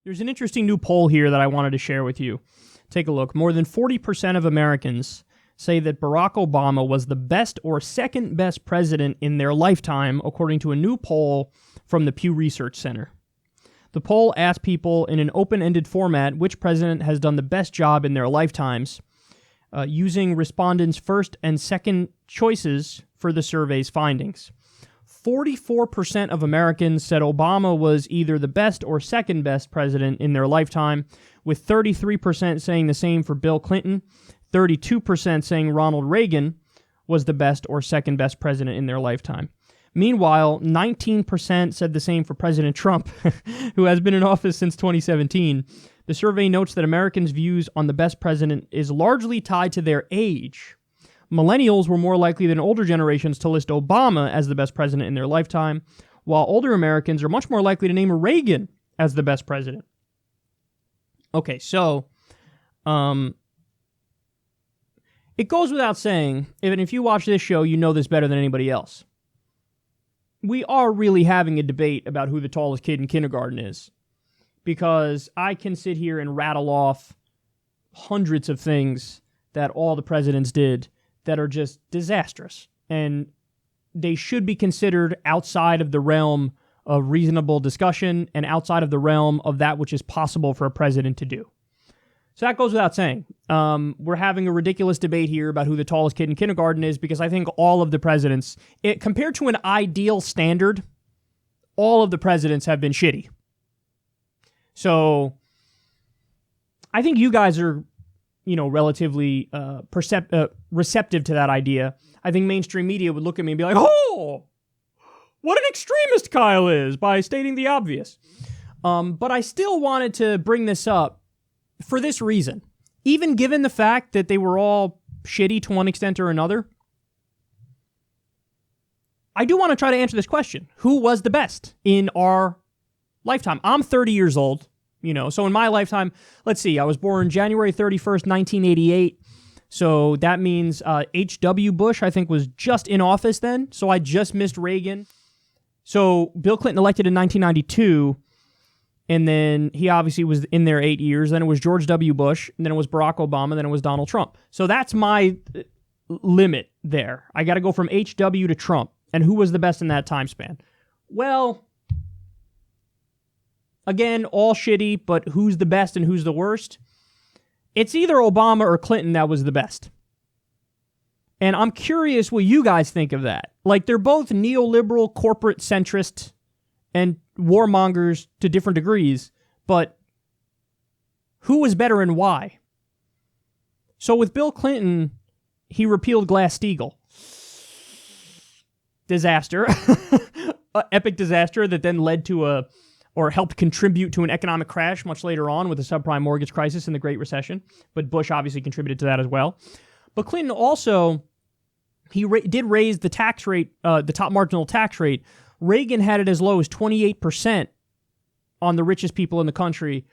There's an interesting new poll here that I wanted to share with you. Take a look. More than 40% of Americans say that Barack Obama was the best or second best president in their lifetime, according to a new poll from the Pew Research Center. The poll asked people in an open-ended format which president has done the best job in their lifetimes, using respondents' first and second choices for the survey's findings. 44% of Americans said Obama was either the best or second best president in their lifetime, with 33% saying the same for Bill Clinton, 32% saying Ronald Reagan was the best or second best president in their lifetime. Meanwhile, 19% said the same for President Trump, who has been in office since 2017. The survey notes that Americans' views on the best president is largely tied to their age. Millennials were more likely than older generations to list Obama as the best president in their lifetime, while older Americans are much more likely to name Reagan as the best president. Okay, so it goes without saying, even if you watch this show, you know this better than anybody else. We are really having a debate about who the tallest kid in kindergarten is, because I can sit here and rattle off hundreds of things that all the presidents did that are just disastrous, and they should be considered outside of the realm of reasonable discussion and outside of the realm of that which is possible for a president to do. So that goes without saying. We're having a ridiculous debate here about who the tallest kid in kindergarten is, because I think all of the presidents, compared to an ideal standard, all of the presidents have been shitty. So I think you guys are, relatively receptive to that idea. I think mainstream media would look at me and be like, oh, what an extremist Kyle is, by stating the obvious. But I still wanted to bring this up for this reason. Even given the fact that they were all shitty to one extent or another, I do want to try to answer this question. Who was the best in our lifetime? I'm 30 years old. So in my lifetime, let's see, I was born January 31st, 1988. So that means H.W. Bush, I think, was just in office then. So I just missed Reagan. So Bill Clinton elected in 1992, and then he obviously was in there 8 years. Then it was George W. Bush, and then it was Barack Obama, then it was Donald Trump. So that's my limit there. I got to go from H.W. to Trump. And who was the best in that time span? Well, again, all shitty, but who's the best and who's the worst? It's either Obama or Clinton that was the best. And I'm curious what you guys think of that. Like, they're both neoliberal, corporate centrist, and warmongers to different degrees, but who was better and why? So with Bill Clinton, he repealed Glass-Steagall. Disaster. Epic disaster that then led to or helped contribute to an economic crash much later on with the subprime mortgage crisis and the Great Recession. But Bush obviously contributed to that as well. But Clinton also, he did raise the tax rate, the top marginal tax rate. Reagan had it as low as 28% on the richest people in the country.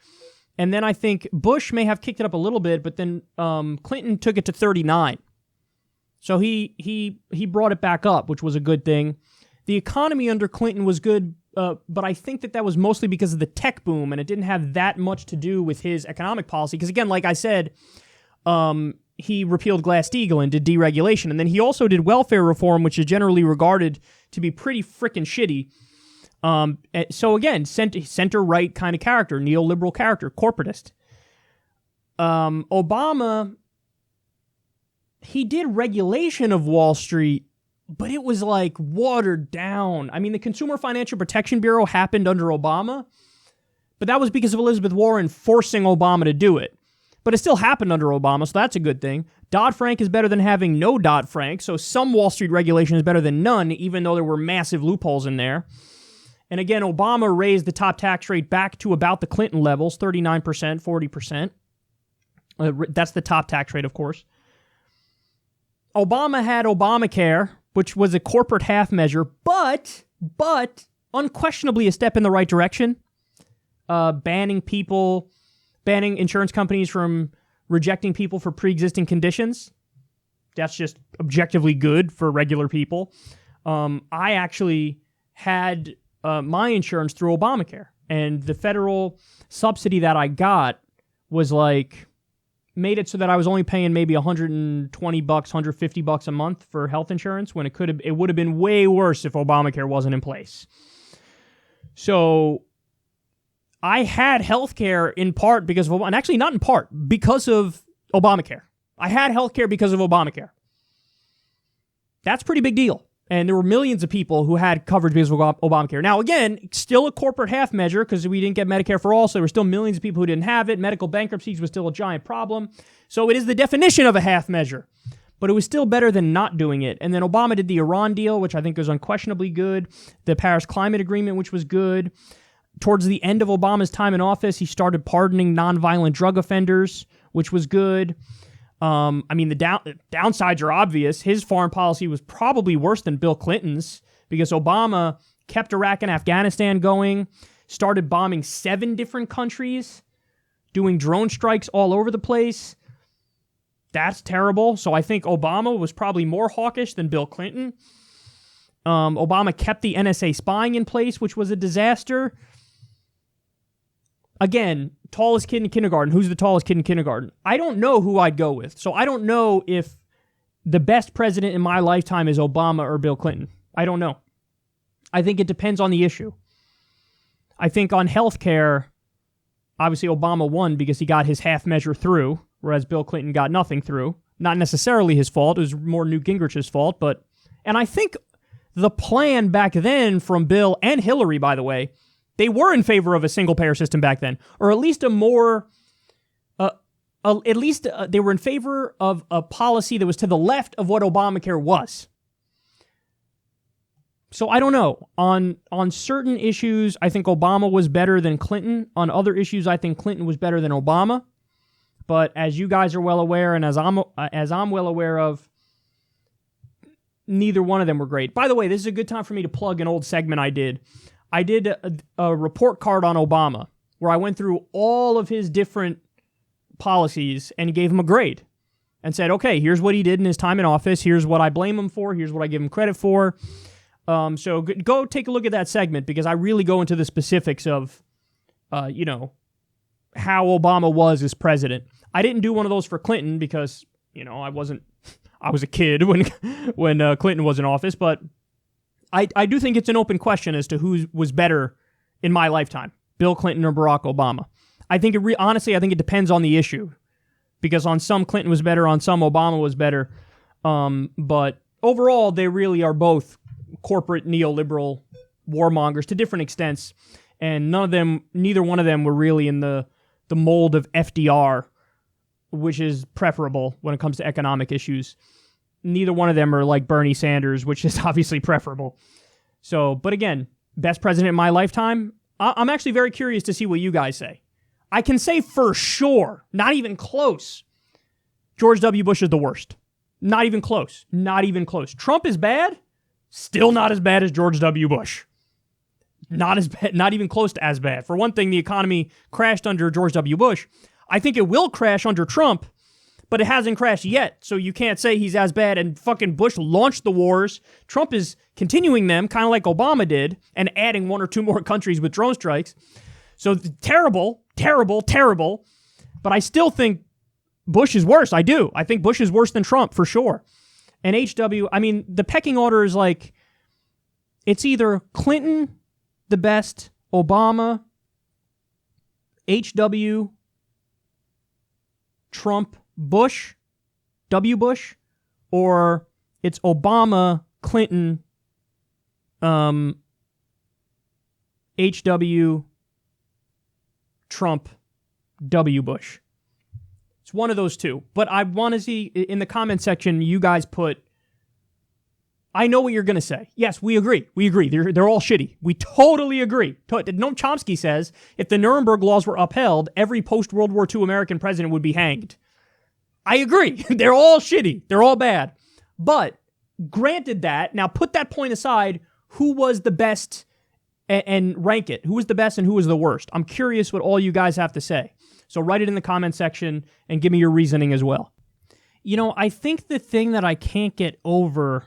And then I think Bush may have kicked it up a little bit, but then Clinton took it to 39. So he brought it back up, which was a good thing. The economy under Clinton was good, but I think that was mostly because of the tech boom, and it didn't have that much to do with his economic policy. Because again, like I said, he repealed Glass-Steagall and did deregulation, and then he also did welfare reform, which is generally regarded to be pretty frickin' shitty. So again, center-right kind of character, neoliberal character, corporatist. Obama, he did regulation of Wall Street, but it was like watered down. I mean, the Consumer Financial Protection Bureau happened under Obama, but that was because of Elizabeth Warren forcing Obama to do it. But it still happened under Obama, so that's a good thing. Dodd-Frank is better than having no Dodd-Frank, so some Wall Street regulation is better than none, even though there were massive loopholes in there. And again, Obama raised the top tax rate back to about the Clinton levels, 39%, 40%. That's the top tax rate, of course. Obama had Obamacare, which was a corporate half measure, but unquestionably a step in the right direction. Banning insurance companies from rejecting people for pre-existing conditions. That's just objectively good for regular people. I actually had my insurance through Obamacare, And the federal subsidy that I got was like, made it so that I was only paying maybe $120, $150 a month for health insurance when it would have been way worse if Obamacare wasn't in place. So I had health care in part because of, and actually not in part, because of Obamacare. I had health care because of Obamacare. That's a pretty big deal. And there were millions of people who had coverage because of Obamacare. Now, again, still a corporate half measure because we didn't get Medicare for all, so there were still millions of people who didn't have it. Medical bankruptcies was still a giant problem. So it is the definition of a half measure. But it was still better than not doing it. And then Obama did the Iran deal, which I think was unquestionably good. The Paris Climate Agreement, which was good. Towards the end of Obama's time in office, he started pardoning nonviolent drug offenders, which was good. The downsides are obvious. His foreign policy was probably worse than Bill Clinton's because Obama kept Iraq and Afghanistan going, started bombing 7 different countries, doing drone strikes all over the place. That's terrible. So I think Obama was probably more hawkish than Bill Clinton. Obama kept the NSA spying in place, which was a disaster. Again, tallest kid in kindergarten. Who's the tallest kid in kindergarten? I don't know who I'd go with. So I don't know if the best president in my lifetime is Obama or Bill Clinton. I don't know. I think it depends on the issue. I think on healthcare, obviously Obama won because he got his half measure through, whereas Bill Clinton got nothing through. Not necessarily his fault. It was more Newt Gingrich's fault. And I think the plan back then from Bill and Hillary, by the way, they were in favor of a single-payer system back then, or at least they were in favor of a policy that was to the left of what Obamacare was. So I don't know. On certain issues, I think Obama was better than Clinton. On other issues, I think Clinton was better than Obama. But as you guys are well aware, and as I'm well aware of, neither one of them were great. By the way, this is a good time for me to plug an old segment I did. I did a report card on Obama where I went through all of his different policies and gave him a grade and said, okay, here's what he did in his time in office. Here's what I blame him for. Here's what I give him credit for. So go take a look at that segment because I really go into the specifics of, how Obama was as president. I didn't do one of those for Clinton because, I was a kid when Clinton was in office, but I do think it's an open question as to who was better in my lifetime, Bill Clinton or Barack Obama. I think honestly, I think it depends on the issue because on some Clinton was better, on some Obama was better. But overall, they really are both corporate neoliberal warmongers to different extents, and neither one of them were really in the mold of FDR, which is preferable when it comes to economic issues. Neither one of them are like Bernie Sanders, which is obviously preferable. So, but again, best president in my lifetime, I'm actually very curious to see what you guys say. I can say for sure, not even close, George W. Bush is the worst. Not even close. Not even close. Trump is bad, still not as bad as George W. Bush. Not as bad, not even close to as bad. For one thing, the economy crashed under George W. Bush. I think it will crash under Trump, but it hasn't crashed yet, so you can't say he's as bad. And fucking Bush launched the wars. Trump is continuing them, kind of like Obama did, and adding 1 or 2 more countries with drone strikes. So terrible, terrible, terrible. But I still think Bush is worse. I do. I think Bush is worse than Trump, for sure. And the pecking order is like, it's either Clinton, the best, Obama, HW, Trump, Bush, W. Bush, or it's Obama, Clinton, HW, Trump, W. Bush. It's one of those two. But I want to see in the comment section, you guys put, I know what you're going to say. Yes, we agree. We agree. They're all shitty. We totally agree. Noam Chomsky says, if the Nuremberg laws were upheld, every post-World War II American president would be hanged. I agree. They're all shitty. They're all bad. But granted that, now put that point aside, who was the best and rank it. Who was the best and who was the worst? I'm curious what all you guys have to say. So write it in the comment section and give me your reasoning as well. I think the thing that I can't get over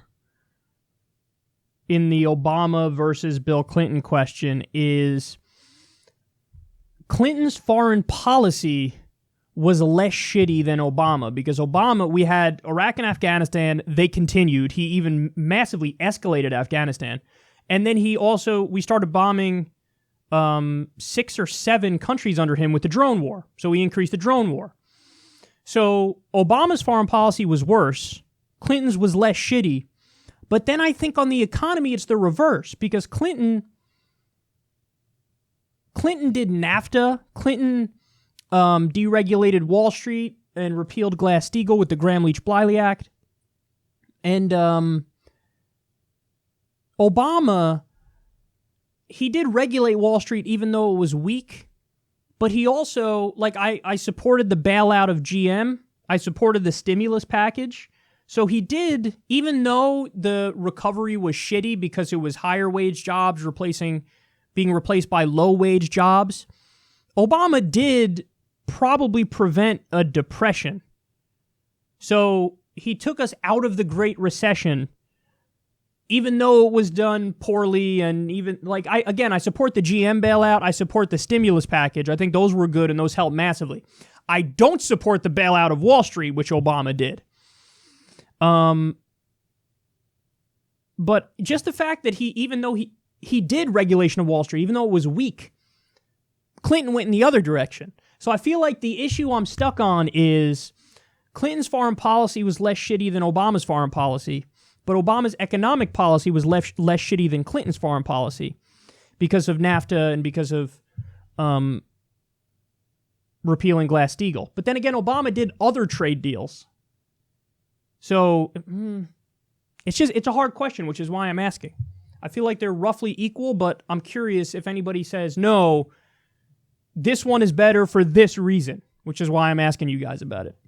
in the Obama versus Bill Clinton question is Clinton's foreign policy was less shitty than Obama, because Obama, we had Iraq and Afghanistan, they continued. He even massively escalated Afghanistan. And then we started bombing 6 or 7 countries under him with the drone war. So he increased the drone war. So Obama's foreign policy was worse. Clinton's was less shitty. But then I think on the economy, it's the reverse, because Clinton did NAFTA. Clinton deregulated Wall Street and repealed Glass-Steagall with the Gramm-Leach-Bliley Act. And Obama, he did regulate Wall Street even though it was weak, but he also, like, I supported the bailout of GM. I supported the stimulus package. So he did, even though the recovery was shitty because it was higher wage jobs being replaced by low wage jobs, Obama did probably prevent a depression. So he took us out of the Great Recession, even though it was done poorly. And even, like, I support the GM bailout. I support the stimulus package. I think those were good and those helped massively. I don't support the bailout of Wall Street, which Obama did. But just the fact that even though he did regulation of Wall Street, even though it was weak, Clinton went in the other direction. So I feel like the issue I'm stuck on is Clinton's foreign policy was less shitty than Obama's foreign policy, but Obama's economic policy was less shitty than Clinton's foreign policy because of NAFTA and because of repealing Glass-Steagall. But then again, Obama did other trade deals. So it's a hard question, which is why I'm asking. I feel like they're roughly equal, but I'm curious if anybody says, no, this one is better for this reason, which is why I'm asking you guys about it.